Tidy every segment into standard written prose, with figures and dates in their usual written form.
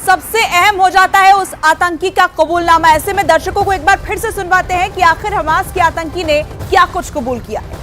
सबसे अहम हो जाता है उस आतंकी का कबूलनामा। ऐसे में दर्शकों को एक बार फिर से सुनवाते हैं कि आखिर हमास के आतंकी ने क्या कुछ कबूल किया है।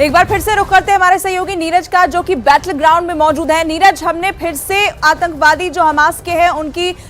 एक बार फिर से रुख करते हैं हमारे सहयोगी नीरज का, जो कि बैटल ग्राउंड में मौजूद है। नीरज, हमने फिर से आतंकवादी जो हमास के हैं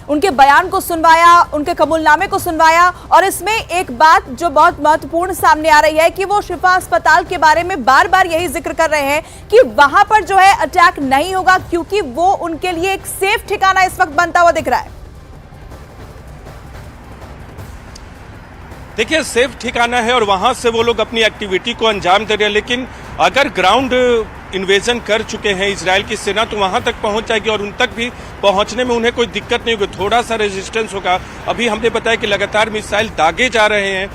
उनके बयान को सुनवाया, उनके कबूलनामे को सुनवाया, और इसमें एक बात जो बहुत महत्वपूर्ण सामने आ रही है कि वो शिफा अस्पताल के बारे में बार बार यही जिक्र कर रहे हैं कि वहां पर जो है अटैक नहीं होगा, क्योंकि वो उनके लिए एक सेफ ठिकाना इस वक्त बनता हुआ दिख रहा है। देखिए, सेफ ठिकाना है और वहां से वो लोग अपनी एक्टिविटी को अंजाम दे रहे हैं, लेकिन अगर ग्राउंड इन्वेजन कर चुके हैं इजराइल की सेना तो वहां तक पहुंच जाएगी और उन तक भी पहुंचने में उन्हें कोई दिक्कत नहीं होगी, थोड़ा सा रेजिस्टेंस होगा। अभी हमने बताया कि लगातार मिसाइल दागे जा रहे हैं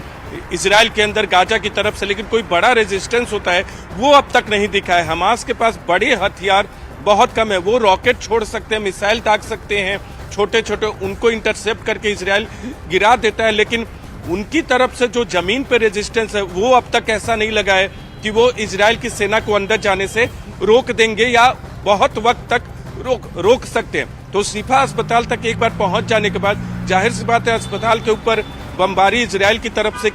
इजराइल के अंदर गाजा की तरफ से, लेकिन कोई बड़ा रेजिस्टेंस होता है वो अब तक नहीं दिखा है। हमास के पास बड़े हथियार बहुत कम है, वो रॉकेट छोड़ सकते हैं, मिसाइल दाग सकते हैं छोटे छोटे, उनको इंटरसेप्ट करके इजराइल गिरा देता है, लेकिन उनकी तरफ से जो जमीन पे रेजिस्टेंस है वो अब तक ऐसा नहीं लगा है कि वो इजराइल की सेना को अंदर जाने से रोक देंगे या बहुत वक्त तक रोक सकते हैं। तो शिफा अस्पताल तक एक बार पहुंच जाने के बाद जाहिर सी बात है अस्पताल के ऊपर बमबारी इजराइल की तरफ से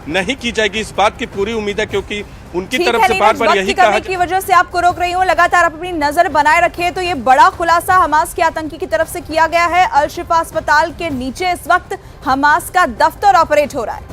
नहीं की जाएगी, इस बात की पूरी उम्मीद है, क्योंकि उनकी तरफ से बार बार यही कहा की वजह से आपको रोक रही हूँ। लगातार आप अपनी नजर बनाए रखिए। तो ये बड़ा खुलासा हमास के आतंकी की तरफ से किया गया है। अल शिफा अस्पताल के नीचे इस वक्त हमास का दफ्तर ऑपरेट हो रहा है।